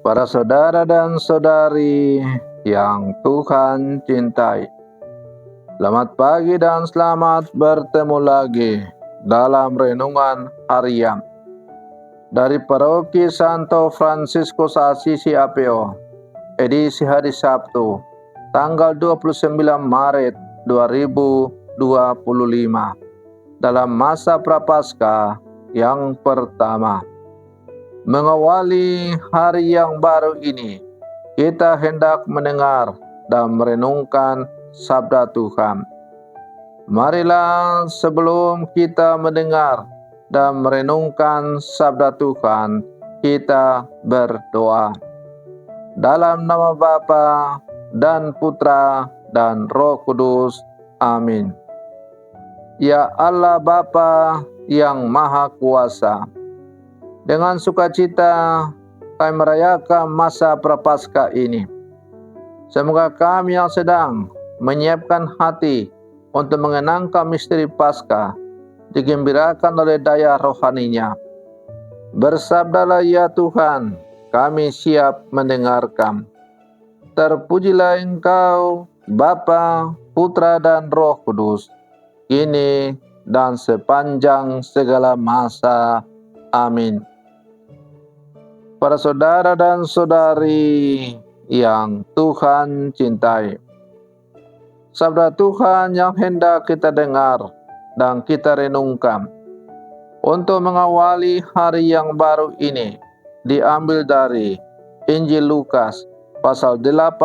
Para saudara dan saudari yang Tuhan cintai, selamat pagi dan selamat bertemu lagi dalam renungan harian dari Paroki Santo Fransiskus Assisi Apeo, edisi hari Sabtu, tanggal 29 Maret 2025, dalam masa Prapaskah yang pertama. Mengawali hari yang baru ini, kita hendak mendengar dan merenungkan sabda Tuhan. Marilah sebelum kita mendengar dan merenungkan sabda Tuhan, kita berdoa. Dalam nama Bapa dan Putra dan Roh Kudus. Amin. Ya Allah Bapa yang Maha Kuasa, dengan sukacita kami merayakan masa Prapaskah ini. Semoga kami yang sedang menyiapkan hati untuk mengenangkan misteri Paskah digembirakan oleh daya rohaninya. Bersabdalah ya Tuhan, kami siap mendengarkan. Terpujilah Engkau, Bapa, Putra dan Roh Kudus, kini dan sepanjang segala masa. Amin. Para saudara dan saudari yang Tuhan cintai, sabda Tuhan yang hendak kita dengar dan kita renungkan untuk mengawali hari yang baru ini diambil dari Injil Lukas pasal 18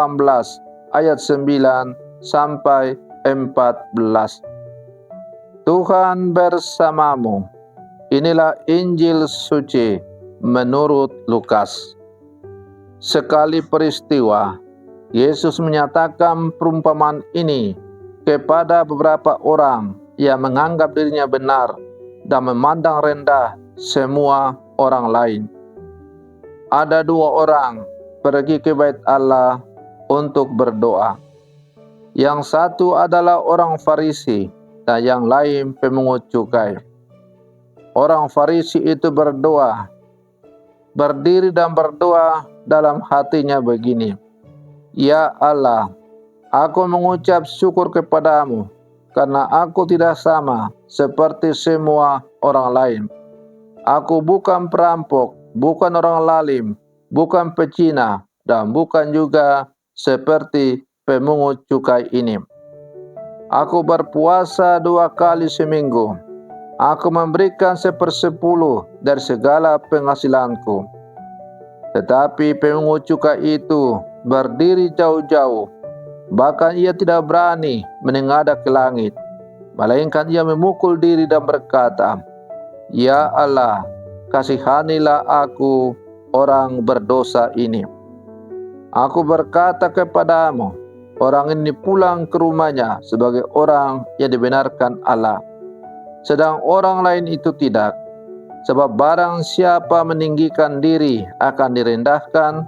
ayat 9 sampai 14. Tuhan bersamamu. Inilah Injil suci menurut Lukas. Sekali peristiwa, Yesus menyatakan perumpamaan ini kepada beberapa orang yang menganggap dirinya benar dan memandang rendah semua orang lain. Ada dua orang pergi ke bait Allah untuk berdoa. Yang satu adalah orang Farisi dan yang lain pemungut cukai. Orang Farisi itu berdiri dan berdoa dalam hatinya begini, "Ya Allah, aku mengucap syukur kepadamu karena aku tidak sama seperti semua orang lain. Aku bukan perampok, bukan orang lalim, bukan pecina, dan bukan juga seperti pemungut cukai ini. Aku berpuasa 2 kali seminggu. Aku memberikan 1/10 dari segala penghasilanku." Tetapi pemungut cukai itu berdiri jauh-jauh, bahkan ia tidak berani menengadah ke langit, melainkan ia memukul diri dan berkata, "Ya Allah, kasihanilah aku, orang berdosa ini." Aku berkata kepadamu, orang ini pulang ke rumahnya sebagai orang yang dibenarkan Allah, sedang orang lain itu tidak. Sebab barang siapa meninggikan diri akan direndahkan,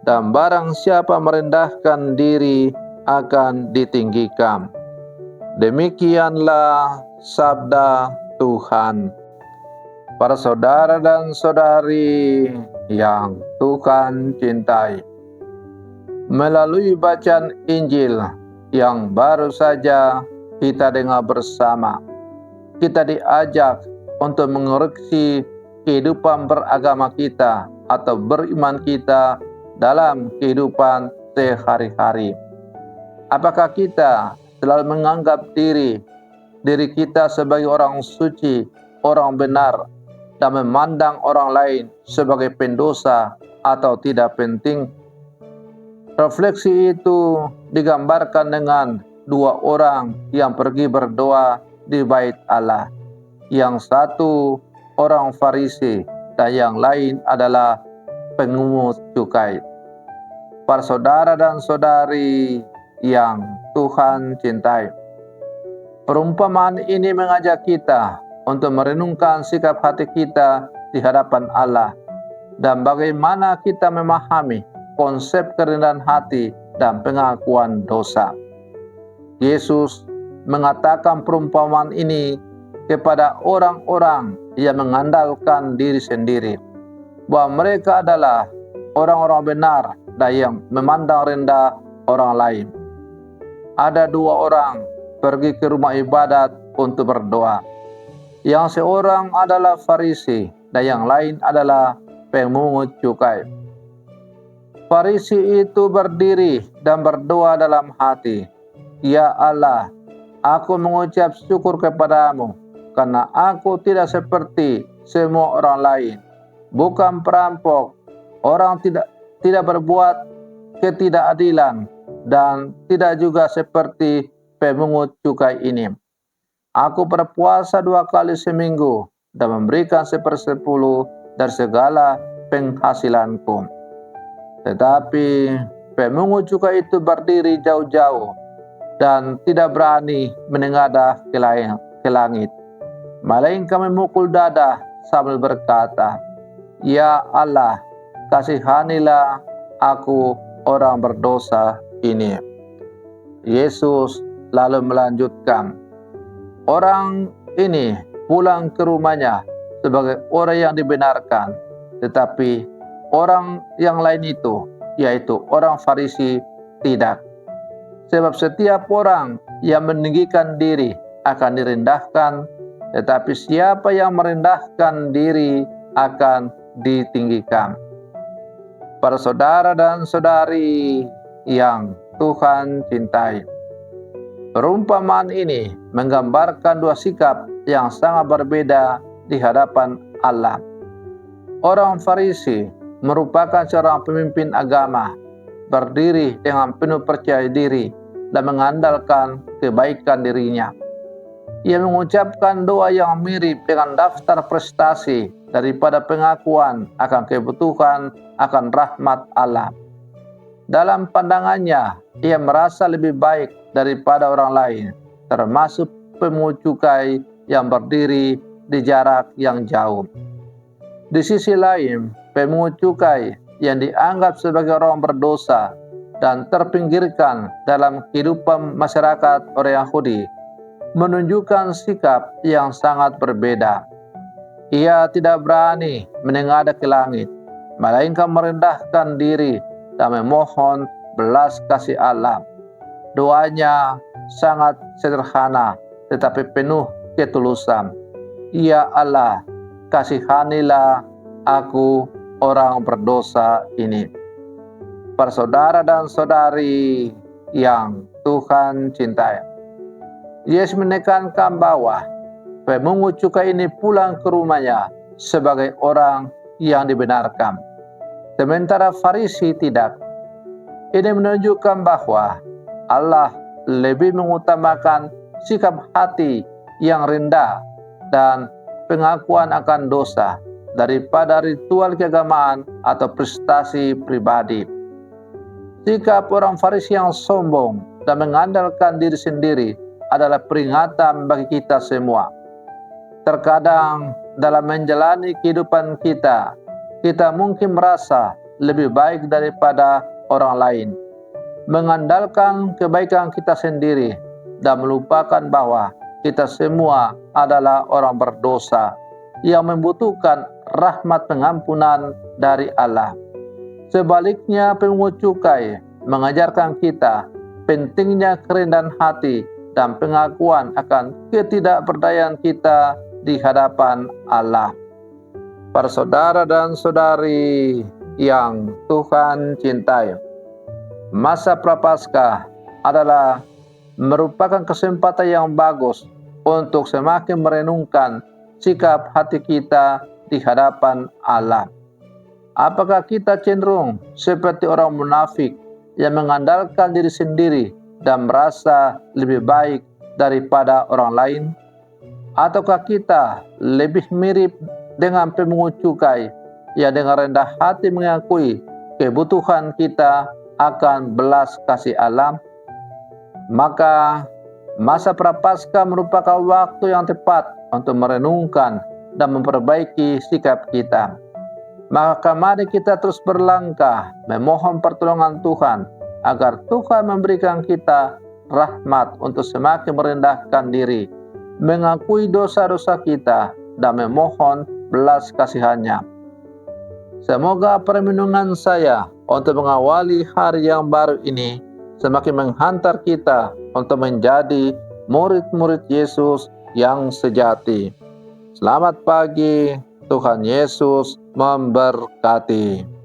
dan barang siapa merendahkan diri akan ditinggikan. Demikianlah sabda Tuhan. Para saudara dan saudari yang Tuhan cintai, melalui bacaan Injil yang baru saja kita dengar bersama, kita diajak untuk mengoreksi kehidupan beragama kita atau beriman kita dalam kehidupan sehari-hari. Apakah kita selalu menganggap diri kita sebagai orang suci, orang benar, dan memandang orang lain sebagai pendosa atau tidak penting? Refleksi itu digambarkan dengan dua orang yang pergi berdoa di bait Allah. Yang satu orang Farisi dan yang lain adalah pemungut cukai. Para saudara dan saudari yang Tuhan cintai, perumpamaan ini mengajak kita untuk merenungkan sikap hati kita di hadapan Allah dan bagaimana kita memahami konsep kerendahan hati dan pengakuan dosa. Yesus mengatakan perumpamaan ini kepada orang-orang yang mengandalkan diri sendiri, bahwa mereka adalah orang-orang benar dan yang memandang rendah orang lain. Ada dua orang pergi ke rumah ibadat untuk berdoa. Yang seorang adalah Farisi dan yang lain adalah pemungut cukai. Farisi itu berdiri dan berdoa dalam hati, "Ya Allah, aku mengucap syukur kepadamu karena aku tidak seperti semua orang lain, bukan perampok, orang tidak berbuat ketidakadilan, dan tidak juga seperti pemungut cukai ini. Aku berpuasa 2 kali seminggu dan memberikan 1/10 dari segala penghasilanku." Tetapi pemungut cukai itu berdiri jauh-jauh dan tidak berani menengadah ke langit, melainkan memukul dada sambil berkata, "Ya Allah, kasihanilah aku orang berdosa ini." Yesus lalu melanjutkan, orang ini pulang ke rumahnya sebagai orang yang dibenarkan, tetapi orang yang lain itu, yaitu orang Farisi, tidak. Sebab setiap orang yang meninggikan diri akan direndahkan, tetapi siapa yang merendahkan diri akan ditinggikan. Para saudara dan saudari yang Tuhan cintai, perumpamaan ini menggambarkan dua sikap yang sangat berbeda di hadapan Allah. Orang Farisi merupakan seorang pemimpin agama, berdiri dengan penuh percaya diri dan mengandalkan kebaikan dirinya. Ia mengucapkan doa yang mirip dengan daftar prestasi daripada pengakuan akan kebutuhan akan rahmat Allah. Dalam pandangannya, ia merasa lebih baik daripada orang lain, termasuk pemungut cukai yang berdiri di jarak yang jauh. Di sisi lain, pemungut cukai yang dianggap sebagai orang berdosa dan terpinggirkan dalam kehidupan masyarakat orang Yahudi menunjukkan sikap yang sangat berbeda. Ia tidak berani menengadah ke langit, melainkan merendahkan diri dan memohon belas kasih Allah. Doanya sangat sederhana tetapi penuh ketulusan. "Ya Allah, kasihanilah aku orang berdosa ini." Para saudara dan saudari yang Tuhan cintai, Yesus menekankan bahwa pemungut cukai ini pulang ke rumahnya sebagai orang yang dibenarkan, sementara Farisi tidak. Ini menunjukkan bahwa Allah lebih mengutamakan sikap hati yang rendah dan pengakuan akan dosa daripada ritual keagamaan atau prestasi pribadi. Sikap orang Farisi yang sombong dan mengandalkan diri sendiri adalah peringatan bagi kita semua. Terkadang dalam menjalani kehidupan kita mungkin merasa lebih baik daripada orang lain, mengandalkan kebaikan kita sendiri dan melupakan bahwa kita semua adalah orang berdosa yang membutuhkan rahmat pengampunan dari Allah. Sebaliknya, pemungut cukai mengajarkan kita pentingnya kerendahan hati dan pengakuan akan ketidakberdayaan kita di hadapan Allah. Para saudara dan saudari yang Tuhan cintai, masa Prapaskah adalah merupakan kesempatan yang bagus untuk semakin merenungkan sikap hati kita di hadapan Allah. Apakah kita cenderung seperti orang munafik yang mengandalkan diri sendiri dan merasa lebih baik daripada orang lain? Ataukah kita lebih mirip dengan pemungut cukai yang dengan rendah hati mengakui kebutuhan kita akan belas kasih Allah? Maka masa Prapaskah merupakan waktu yang tepat untuk merenungkan dan memperbaiki sikap kita. Maka mari kita terus berlangkah memohon pertolongan Tuhan agar Tuhan memberikan kita rahmat untuk semakin merendahkan diri, mengakui dosa-dosa kita dan memohon belas kasihan-Nya. Semoga permenungan saya untuk mengawali hari yang baru ini semakin menghantar kita untuk menjadi murid-murid Yesus yang sejati. Selamat pagi, Tuhan Yesus memberkati.